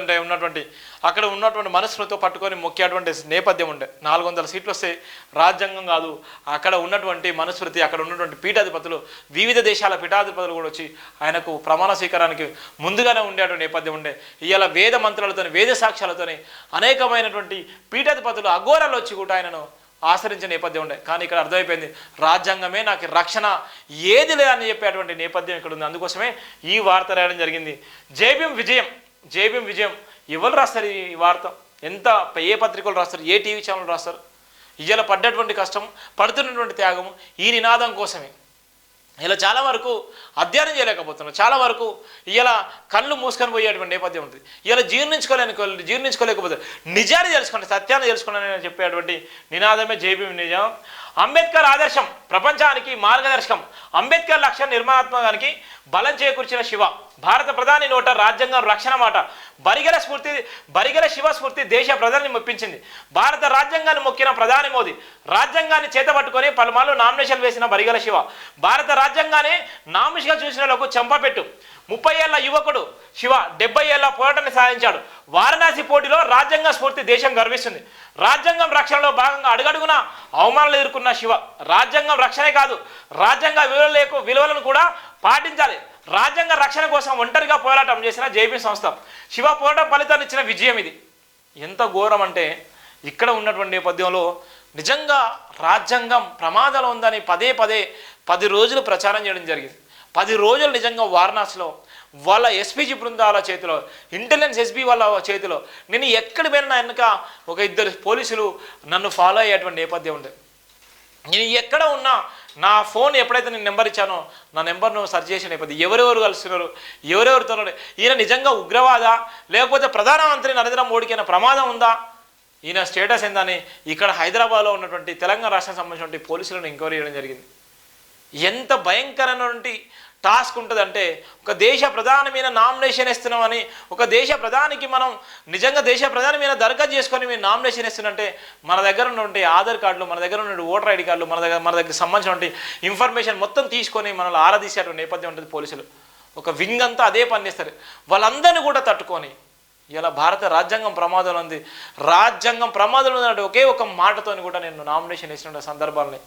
అక్కడ ఉన్నటువంటి మనస్సులతో పట్టుకొని మొక్కేటువంటి నేపథ్యం ఉండే. 400 సీట్లు వస్తే రాజ్యాంగం కాదు, అక్కడ ఉన్నటువంటి మనస్మృతి, అక్కడ ఉన్నటువంటి పీఠాధిపతులు, వివిధ దేశాల పీఠాధిపతులు కూడా వచ్చి ఆయనకు ప్రమాణ స్వీకారానికి ముందుగానే ఉండేటువంటి నేపథ్యం ఉండే. ఇవాళ వేద మంత్రాలతోని, వేద సాక్ష్యాలతోని అనేకమైనటువంటి పీఠాధిపతులు, అఘోరాలు వచ్చి కూడా ఆయనను ఆచరించే నేపథ్యం ఉండే. కానీ ఇక్కడ అర్థమైపోయింది రాజ్యాంగమే నాకు రక్షణ, ఏది లేదని చెప్పేటువంటి నేపథ్యం ఇక్కడ ఉంది. అందుకోసమే ఈ వార్త రాయడం జరిగింది. జైభీం విజయం ఎవరు రాస్తారు ఈ వార్త? ఏ పత్రికలు రాస్తారు? ఏ టీవీ ఛానల్ రాస్తారు? ఇవాళ పడ్డటువంటి కష్టం, పడుతున్నటువంటి త్యాగము ఈ నినాదం కోసమే. ఇలా చాలా వరకు అధ్యయనం చేయలేకపోతున్నారు, చాలా వరకు ఇలా కళ్ళు మూసుకొని పోయేటువంటి నేపథ్యం ఉంటుంది. ఇలా జీర్ణించుకోలేకపోతే నిజాన్ని తెలుసుకోండి, సత్యాన్ని తెలుసుకోండి చెప్పేటువంటి నినాదమే జైభీం నిజం. అంబేద్కర్ ఆదర్శం ప్రపంచానికి మార్గదర్శకం. అంబేద్కర్ లక్ష్య నిర్మాణాత్మకానికి బలం చేకూర్చిన శివ. భారత ప్రధాని నోట రాజ్యాంగం రక్షణ మాట. బరిగెల శివ స్ఫూర్తి దేశ ప్రజల్ని మెప్పించింది. భారత రాజ్యాంగాన్ని మొక్కిన ప్రధాని మోదీ. రాజ్యాంగాన్ని చేతపట్టుకొని పలుమార్లు నామినేషన్ వేసిన బరిగెల శివ. భారత రాజ్యాంగాన్ని నామిషగా చూసినలకు చెంపపెట్టు. 30 ఏళ్ల యువకుడు శివ 70 ఏళ్ల పోరాటాన్ని సాధించాడు. వారణాసి పోటీలో రాజ్యాంగ స్ఫూర్తి దేశం గర్విస్తుంది. రాజ్యాంగం రక్షణలో భాగంగా అడుగడుగున అవమానాలు ఎదుర్కొన్న శివ రాజ్యాంగం రక్షణే కాదు, రాజ్యాంగ విలువలను కూడా పాటించాలి. రాజ్యాంగ రక్షణ కోసం ఒంటరిగా పోరాటం చేసిన జైభీం సంస్థ. శివ పోరాటం ఫలితాన్ని ఇచ్చిన విజయం ఇది. ఎంత ఘోరం అంటే ఇక్కడ ఉన్నటువంటి నేపథ్యంలో నిజంగా రాజ్యాంగం ప్రమాదంలో ఉందని పదే 10 రోజులు ప్రచారం చేయడం జరిగింది. 10 రోజులు నిజంగా వారణాసిలో వాళ్ళ ఎస్పీజీ బృందాల చేతిలో, ఇంటెలిజెన్స్ ఎస్పీ వాళ్ళ చేతిలో, నేను ఎక్కడ పోయినా వెనుక ఒక 2 పోలీసులు నన్ను ఫాలో అయ్యేటువంటి నేపథ్యం ఉంది. నేను ఎక్కడ ఉన్నా నా ఫోన్ ఎప్పుడైతే నేను నెంబర్ ఇచ్చానో నా నెంబర్ను సెర్చ్ చేసిన నేపథ్యం ఎవరెవరు కలుస్తున్నారు, ఎవరెవరితో ఈయన నిజంగా ఉగ్రవాద లేకపోతే ప్రధానమంత్రి నరేంద్ర మోడీకి ప్రమాదం ఉందా, ఈయన స్టేటస్ ఏందని ఇక్కడ హైదరాబాద్లో ఉన్నటువంటి తెలంగాణ రాష్ట్రానికి సంబంధించినటువంటి పోలీసులను ఎంక్వైరీ చేయడం జరిగింది. ఎంత భయంకరమైనటువంటి టాస్క్ ఉంటుందంటే ఒక దేశ ప్రధాని మీద నామినేషన్ ఇస్తున్నామని, ఒక దేశ ప్రధానికి మనం నిజంగా దేశ ప్రధాని మీద దరఖాస్తు చేసుకొని మీరు నామినేషన్ ఇస్తున్నంటే మన దగ్గర ఉన్నటువంటి ఆధార్ కార్డులు, మన దగ్గర ఉన్న ఓటర్ ఐడి కార్డులు, మన దగ్గర సంబంధించినటువంటి ఇన్ఫర్మేషన్ మొత్తం తీసుకొని మనల్ని ఆరాధించేటువంటి నేపథ్యం ఉంటుంది పోలీసులు. ఒక వింగ్ అంతా అదే పని చేస్తారు. వాళ్ళందరినీ కూడా తట్టుకొని ఇలా భారత రాజ్యాంగం ప్రమాదంలో ఉంది, రాజ్యాంగం ప్రమాదంలో ఉన్నట్టు ఒకే ఒక మాటతో కూడా నేను నామినేషన్ ఇస్తున్న సందర్భాలని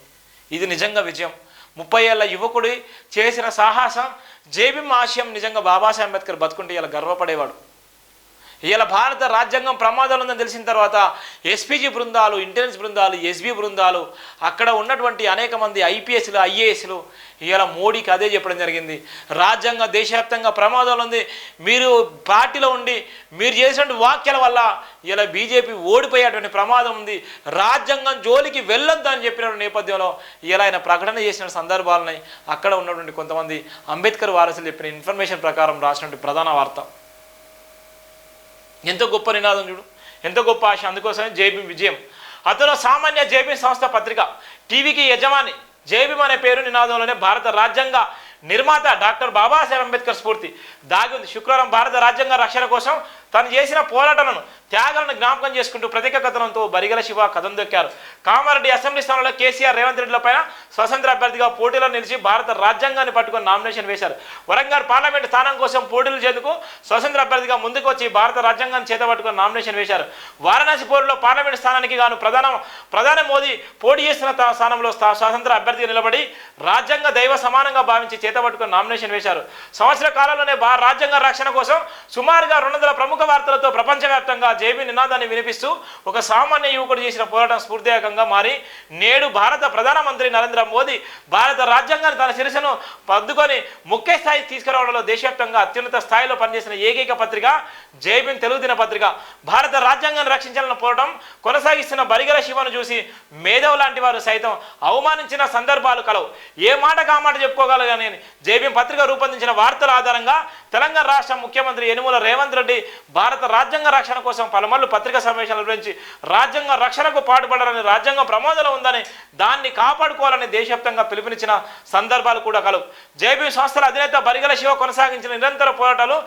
ఇది నిజంగా విజయం. 30 ఏళ్ల యువకుడి చేసిన సాహసం, జేబీఎం ఆశయం నిజంగా బాబాసాహెబ్ అంబేద్కర్ బతుకుంటే ఇలా గర్వపడేవాడు. ఇలా భారత రాజ్యాంగం ప్రమాదంలో ఉందని తెలిసిన తర్వాత ఎస్పీజీ బృందాలు, ఇంటెలిజెన్స్ బృందాలు, ఎస్బీ బృందాలు, అక్కడ ఉన్నటువంటి అనేక మంది ఐపీఎస్లు, ఐఏఎస్లు ఇలా మోడీకి అదే చెప్పడం జరిగింది. రాజ్యాంగం దేశవ్యాప్తంగా ప్రమాదంలో ఉంది, మీరు పార్టీలో ఉండి మీరు చేసినటువంటి వ్యాఖ్యల వల్ల ఇలా బీజేపీ ఓడిపోయేటువంటి ప్రమాదం ఉంది, రాజ్యాంగం జోలికి వెళ్ళొద్దు అని చెప్పిన నేపథ్యంలో ఇలా ఆయన ప్రకటన చేసిన సందర్భాలని అక్కడ ఉన్నటువంటి కొంతమంది అంబేద్కర్ వారసులు చెప్పిన ఇన్ఫర్మేషన్ ప్రకారం రాసినటువంటి ప్రధాన వార్త. ఎంతో గొప్ప నినాదం చూడు, ఎంతో గొప్ప ఆశ. అందుకోసమే జేబీఎం విజయం. అతను సామాన్య జేబీఎం సంస్థ పత్రిక టీవీకి యజమాని. జేబీఎం అనే పేరు నినాదంలోనే భారత రాజ్యాంగ నిర్మాత డాక్టర్ బాబాసాహెబ్ అంబేద్కర్ స్ఫూర్తి దాగి ఉంది. శుక్రవారం భారత రాజ్యాంగ రక్షణ కోసం తను చేసిన పోరాటాలను, త్యాగాలను జ్ఞాపకం చేసుకుంటూ ప్రత్యేక కథనంతో బరిగల శివ కథం దొక్కారు. కామారెడ్డి అసెంబ్లీ స్థానంలో కేసీఆర్, రేవంత్ రెడ్డిలపైన స్వతంత్ర అభ్యర్థిగా పోటీలో నిలిచి భారత రాజ్యాంగాన్ని పట్టుకొని నామినేషన్ వేశారు. వరంగల్ పార్లమెంటు స్థానం కోసం పోటీలు చేందుకు స్వతంత్ర అభ్యర్థిగా ముందుకు వచ్చి భారత రాజ్యాంగాన్ని చేతపట్టుకొని నామినేషన్ వేశారు. వారణాసి పోరులో పార్లమెంటు స్థానానికి గాను ప్రధాని మోదీ పోటీ చేస్తున్న స్థానంలో స్వతంత్ర అభ్యర్థిగా నిలబడి రాజ్యాంగ దైవ సమానంగా భావించి చేతపట్టుకొని నామినేషన్ వేశారు. సంవత్సర కాలంలోనే రాజ్యాంగ రక్షణ కోసం సుమారుగా 200 ప్రముఖ వార్తలతో ప్రపంచవ్యాప్తంగా జేబీ నినాదాన్ని వినిపిస్తూ ఒక సామాన్య యువకుడు చేసిన పోరాటం స్ఫూర్తిదాయకంగా మారి నేడు భారత ప్రధానమంత్రి నరేంద్ర మోదీ భారత రాజ్యాంగాన్ని తన శిరస్సును పద్దుకొని ముఖ్య స్థాయికి తీసుకురావడంలో దేశవ్యాప్తంగా అత్యున్నత స్థాయిలో పనిచేసిన ఏకైక పత్రిక జేబీఎం తెలుగు దినపత్రిక. భారత రాజ్యాంగాన్ని రక్షించాలన్న పోరాటం కొనసాగిస్తున్న బరిగల శివను చూసి మేధవ్ లాంటి వారు సైతం అవమానించిన సందర్భాలు కలవు. ఏ మాట కామాట చెప్పుకోగలగానే జేబీఎం పత్రిక రూపొందించిన వార్తల ఆధారంగా తెలంగాణ రాష్ట్ర ముఖ్యమంత్రి యనుమల రేవంత్ రెడ్డి భారత రాజ్యాంగ రక్షణ కోసం పలుమార్లు పత్రికా సమావేశాల గురించి రాజ్యాంగ రక్షణకు పాటుపడాలని, రాజ్యాంగం ప్రమాదంలో ఉందని, దాన్ని కాపాడుకోవాలని దేశవ్యాప్తంగా పిలుపునిచ్చిన సందర్భాలు కూడా కలవు. జేబీఎం సంస్థల అధినేత బరిగల శివ కొనసాగించిన నిరంతర పోరాటాలు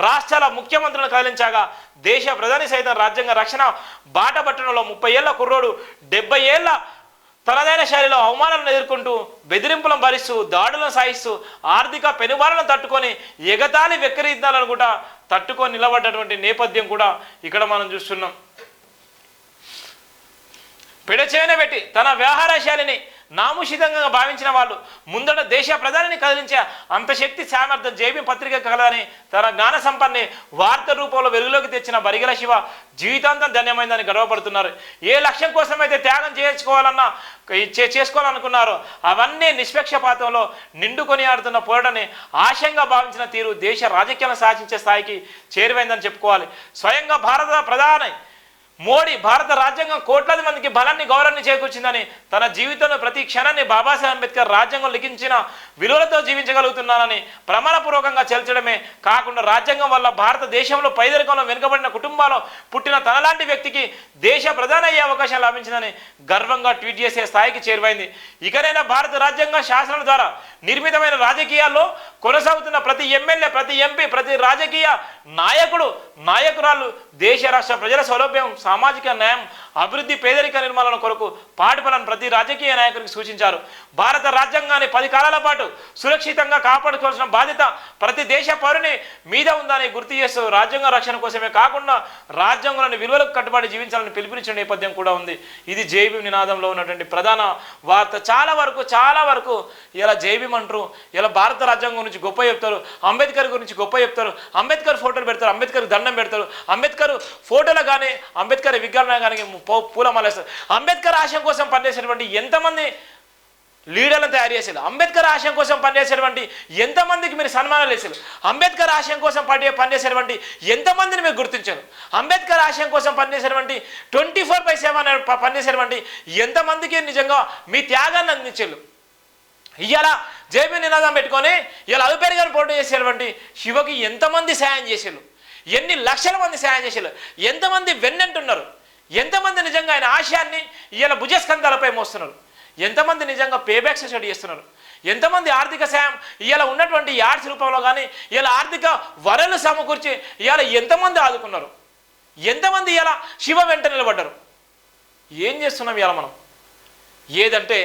రాష్ట్రాల ముఖ్యమంత్రులను కదిలించాగా దేశ ప్రధాని సైతం రాజ్యాంగ రక్షణ బాట పట్టడంలో 30 ఏళ్ల కుర్రోడు 70 ఏళ్ల తనదైన శైలిలో అవమానాలను ఎదుర్కొంటూ, బెదిరింపులను భరిస్తూ, దాడులను సాగిస్తూ, ఆర్థిక పెనుబాలను తట్టుకొని, ఎగతాళి వెక్కిరిందాలను కూడా తట్టుకొని నిలబడ్డటువంటి నేపథ్యం కూడా ఇక్కడ మనం చూస్తున్నాం. పెడచేయన పెట్టి తన వ్యవహార శైలిని నాముషితంగా భావించిన వాళ్ళు ముందట దేశ ప్రధానిని కదిలించే అంత శక్తి సామర్థ్యం జేబీఎం పత్రిక కలదని తన జ్ఞాన సంపన్ని వార్త రూపంలో వెలుగులోకి తెచ్చిన బరిగల శివ జీవితాంతం ధన్యమైందని గర్వపడుతున్నారు. ఏ లక్ష్యం కోసమైతే త్యాగం చేసుకోవాలనుకున్నారో అవన్నీ నిష్పక్షపాతంలో నిండుకొని ఆడుతున్న పోరాటాన్ని ఆశయంగా భావించిన తీరు దేశ రాజకీయాలను శాసించే స్థాయికి చేరువైందని చెప్పుకోవాలి. స్వయంగా భారత ప్రధాని మోడీ భారత రాజ్యాంగం కోట్లాది మందికి బలాన్ని, గౌరవాన్ని చేకూర్చిందని, తన జీవితంలో ప్రతి క్షణాన్ని బాబాసాహెబ్ అంబేద్కర్ రాజ్యాంగం లిఖించిన విలువలతో జీవించగలుగుతున్నానని ప్రమాణపూర్వకంగా చెల్చడమే కాకుండా రాజ్యాంగం వల్ల భారతదేశంలో పేదరికంలో వెనుకబడిన కుటుంబాల్లో పుట్టిన తనలాంటి వ్యక్తికి దేశ ప్రధాని అయ్యే అవకాశం లభించిందని గర్వంగా ట్వీట్ చేసే స్థాయికి చేరువైంది. ఇకనైనా భారత రాజ్యాంగ శాసనాల ద్వారా నిర్మితమైన రాజకీయాల్లో కొనసాగుతున్న ప్రతి ఎమ్మెల్యే, ప్రతి ఎంపీ, ప్రతి రాజకీయ నాయకురాలు దేశ రాష్ట్ర ప్రజల సౌలభ్యం, సామాజిక న్యాయం, అభివృద్ధి, పేదరిక నిర్మూలన కొరకు పాటుపడాలని ప్రతి రాజకీయ నాయకుడికి సూచించారు. భారత రాజ్యాంగాన్ని 10 కాలాల పాటు సురక్షితంగా కాపాడుకోవాల్సిన బాధ్యత ప్రతి దేశ పౌరుని మీద ఉందని గుర్తు చేస్తూ రాజ్యాంగ రక్షణ కోసమే కాకుండా రాజ్యాంగంలోని విలువలకు కట్టుబడి జీవించాలని పిలుపునిచ్చిన నేపథ్యం కూడా ఉంది. ఇది జేబీఎం నినాదంలో ఉన్నటువంటి ప్రధాన వార్త. చాలా వరకు ఇలా జేబీఎం అంటారు, ఇలా భారత రాజ్యాంగం గురించి గొప్ప చెప్తారు, అంబేద్కర్ గురించి గొప్ప చెప్తారు, అంబేద్కర్ ఫోటోలు పెడతారు, అంబేద్కర్ దండం పెడతారు, అంబేద్కర్ ఫోటోలు కానీ అంబేద్కర్ విగ్రహం కానీ పూలమాలేస్తారు. అంబేద్కర్ ఆశయం కోసం పనిచేసేటువంటి ఎంతమంది లీడర్లను తయారు చేశారు, అంబేద్కర్ ఆశయం కోసం పనిచేసేటువంటి ఎంతమందికి మీరు సన్మానాలు వేసారు, అంబేద్కర్ ఆశయం కోసం పనిచేసేటువంటి ఎంతమందిని మీరు గుర్తించారు, అంబేద్కర్ ఆశయం కోసం పనిచేసేటువంటి 24/7 పనిచేసేటువంటి ఎంతమందికి నిజంగా మీ త్యాగాన్ని అందించారు. ఇవాళ జేబీ నినాదం పెట్టుకొని ఇలా అదుపేరు గారు పోటీ చేసేటువంటి శివకి ఎంతమంది సాయం చేసేళ్ళు, ఎన్ని లక్షల మంది సాయం చేసేళ్ళు, ఎంతమంది వెన్నంటున్నారు, ఎంతమంది నిజంగా ఆయన ఆశయాన్ని ఇవాళ భుజస్కంధాలపై మోస్తున్నారు, ఎంతమంది నిజంగా పేబ్యాక్ స్టడీ చేస్తున్నారు, ఎంతమంది ఆర్థిక సాయం ఇవాళ ఉన్నటువంటి యాడ్స్ రూపంలో కానీ ఇలా ఆర్థిక వనరులు సమకూర్చి ఇవాళ ఎంతమంది ఆదుకున్నారు, ఎంతమంది ఇలా శివ వెంట నిలబడ్డారు. ఏం చేస్తున్నాం ఇవాళ మనం? ఏదంటే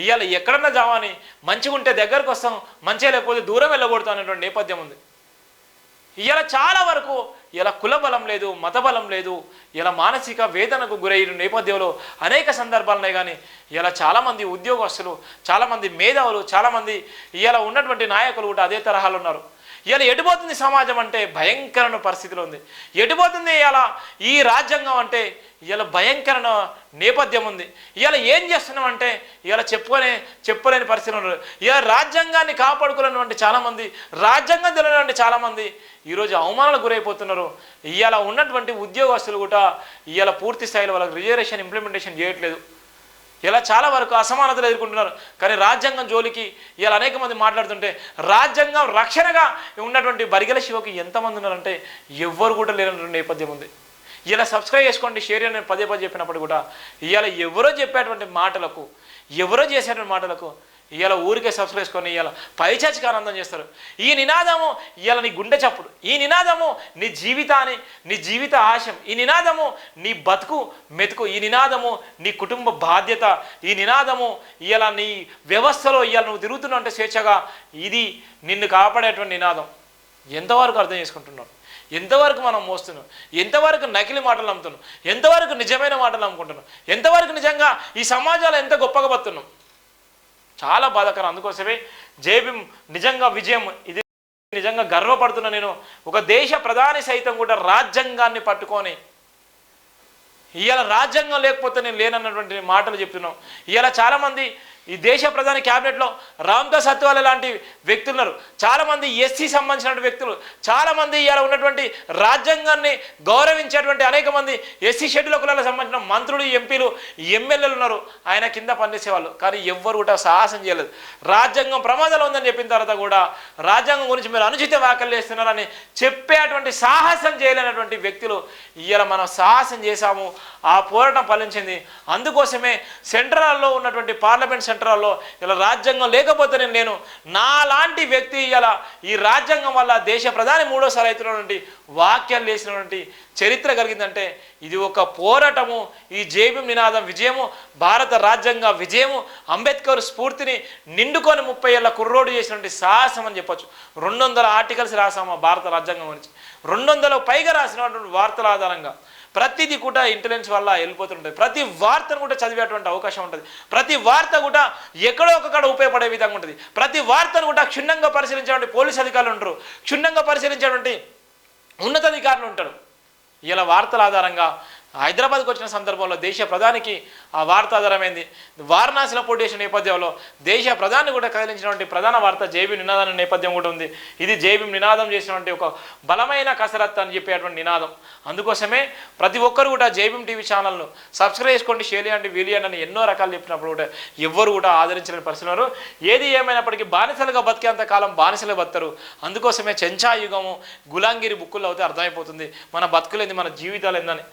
ఇవాళ ఎక్కడన్నా జావాని మంచిగా ఉంటే దగ్గరకు వస్తాం, మంచిగా లేకపోతే దూరం వెళ్ళకూడతాం అనేటువంటి నేపథ్యం ఉంది. ఇవాళ చాలా వరకు ఇలా కుల బలం లేదు, మత బలం లేదు, ఇలా మానసిక వేదనకు గురైన నేపథ్యంలో అనేక సందర్భాలున్నాయి. కానీ ఇలా చాలామంది ఉద్యోగస్తులు, చాలామంది మేధావులు, చాలామంది ఇలా ఉన్నటువంటి నాయకులు కూడా అదే తరహాలో ఉన్నారు. ఇలా ఎటుపోతుంది సమాజం అంటే భయంకరమైన పరిస్థితిలో ఉంది. ఎటుపోతుంది ఇలా ఈ రాజ్యాంగం అంటే ఇలా భయంకర నేపథ్యం ఉంది. ఇలా ఏం చేస్తున్నామంటే ఇలా చెప్పలేని పరిస్థితులు ఉన్నారు. ఇలా రాజ్యాంగాన్ని కాపాడుకున్నటువంటి చాలామంది, రాజ్యాంగం తెలియనటువంటి చాలామంది ఈరోజు అవమానాలకు గురైపోతున్నారు. ఇవాళ ఉన్నటువంటి ఉద్యోగస్తులు కూడా ఇవాళ పూర్తి స్థాయిలో వాళ్ళకి రిజర్వేషన్ ఇంప్లిమెంటేషన్ చేయట్లేదు. ఇలా చాలా వరకు అసమానతలు ఎదుర్కొంటున్నారు. కానీ రాజ్యాంగం జోలికి ఇలా అనేక మంది మాట్లాడుతుంటే రాజ్యాంగం రక్షణగా ఉన్నటువంటి బరిగెల శివకి ఎంతమంది ఉన్నారంటే ఎవ్వరు కూడా లేనటువంటి నేపథ్యం ఉంది. ఇలా సబ్స్క్రైబ్ చేసుకోండి, షేర్ అని పదే చెప్పినప్పుడు కూడా ఇవాళ ఎవరో చెప్పేటువంటి మాటలకు, ఎవరో చేసేటువంటి మాటలకు ఇవాళ ఊరికే సబ్స్క్రైబ్ చేసుకొని ఇవాళ పైచాచికి ఆనందం చేస్తారు. ఈ నినాదము ఇవాళ నీ గుండె చప్పుడు, ఈ నినాదము నీ జీవితాన్ని, నీ జీవిత ఆశయం, ఈ నినాదము నీ బతుకు మెతుకు, ఈ నినాదము నీ కుటుంబ బాధ్యత, ఈ నినాదము ఇవాళ నీ వ్యవస్థలో ఇవాళ నువ్వు తిరుగుతున్నావు అంటే స్వేచ్ఛగా, ఇది నిన్ను కాపాడేటువంటి నినాదం. ఎంతవరకు అర్థం చేసుకుంటున్నావు? ఎంతవరకు మనం మోస్తున్నాం? ఎంతవరకు నకిలీ మాటలు నమ్ముతున్నాం? ఎంతవరకు నిజమైన మాటలు నమ్ముకుంటున్నాం? ఎంతవరకు నిజంగా ఈ సమాజాలు ఎంత గొప్పగా బతున్నాం? చాలా బాధాకరం. అందుకోసమే జేబీ నిజంగా విజయం, ఇది నిజంగా గర్వపడుతున్నా నేను. ఒక దేశ ప్రధాని సైతం కూడా రాజ్యాంగాన్ని పట్టుకొని ఇవాళ రాజ్యాంగం లేకపోతే నేను లేనన్నటువంటి మాటలు చెప్తున్నాం. ఇవాళ చాలామంది ఈ దేశ ప్రధాని క్యాబినెట్లో రామ్దాస్ అత్వాలే లాంటి వ్యక్తులు ఉన్నారు, చాలామంది ఎస్సీ సంబంధించిన వ్యక్తులు, చాలామంది ఇవాళ ఉన్నటువంటి రాజ్యాంగాన్ని గౌరవించేటువంటి అనేక మంది ఎస్సీ షెడ్యూల్ కులాలకు సంబంధించిన మంత్రులు, ఎంపీలు, ఎమ్మెల్యేలు ఉన్నారు ఆయన కింద పనిచేసేవాళ్ళు. కానీ ఎవ్వరు కూడా సాహసం చేయలేదు. రాజ్యాంగం ప్రమాదంలో ఉందని చెప్పిన తర్వాత కూడా రాజ్యాంగం గురించి మీరు అనుచిత వ్యాఖ్యలు చేస్తున్నారని చెప్పేటువంటి సాహసం చేయలేనటువంటి వ్యక్తులు ఇవాళ మనం సాహసం చేశాము, ఆ పోరాటం ఫలించింది. అందుకోసమే సెంట్రల్లో ఉన్నటువంటి పార్లమెంట్ సెంట్రల్లో ఇలా రాజ్యాంగం లేకపోతే నేను నాలాంటి వ్యక్తి ఇలా ఈ రాజ్యాంగం వల్ల దేశ ప్రధాని మూడోసారి అవుతున్నటువంటి వాక్యాలు చేసినటువంటి చరిత్ర కలిగిందంటే ఇది ఒక పోరాటము. ఈ జేబీ నినాదం విజయము, భారత రాజ్యాంగ విజయము, అంబేద్కర్ స్ఫూర్తిని నిండుకొని 30 ఏళ్ళ కుర్రోడు చేసినటువంటి సాహసం అని చెప్పొచ్చు. 200 ఆర్టికల్స్ రాసాము భారత రాజ్యాంగం గురించి, 200 పైగా రాసినటువంటి వార్తల ఆధారంగా ప్రతిదీ కూడా ఇంటెలిజెన్స్ వల్ల వెళ్ళిపోతుంటుంది. ప్రతి వార్తను కూడా చదివేటువంటి అవకాశం ఉంటుంది. ప్రతి వార్త కూడా ఎక్కడో ఒకక్కడ ఉపయోగపడే విధంగా ఉంటుంది. ప్రతి వార్తను కూడా క్షుణ్ణంగా పరిశీలించేటువంటి పోలీస్ అధికారులు ఉంటారు, క్షుణ్ణంగా పరిశీలించేటువంటి ఉన్నతాధికారులు ఉంటారు. ఇలా వార్తల ఆధారంగా హైదరాబాద్కి వచ్చిన సందర్భంలో దేశ ప్రధానికి ఆ వార్త ఆధారమైంది. వారణాసిలో పోటీ చేసిన నేపథ్యంలో దేశ ప్రధాని కూడా కదిలించినటువంటి ప్రధాన వార్త జేబీ నినాదం నేపథ్యం కూడా ఉంది. ఇది జేబీ నినాదం చేసినటువంటి ఒక బలమైన కసరత్తు అని చెప్పేటువంటి నినాదం. అందుకోసమే ప్రతి ఒక్కరు కూడా జేబీ టీవీ ఛానల్ను సబ్స్క్రైబ్ చేసుకోండి, షేర్ చేయండి, వీలియండి అని ఎన్నో రకాలు చెప్పినప్పుడు కూడా ఎవ్వరు కూడా ఆదరించలేని పరిస్థితున్నారు. ఏది ఏమైనప్పటికీ బానిసలుగా బతికేంత కాలం బానిసలుగా బతారు. అందుకోసమే చెంచాయుగము గులాంగిరి బుక్కుల్లో అయితే అర్థమైపోతుంది మన బతుకులేంది, మన జీవితాలు ఏందని.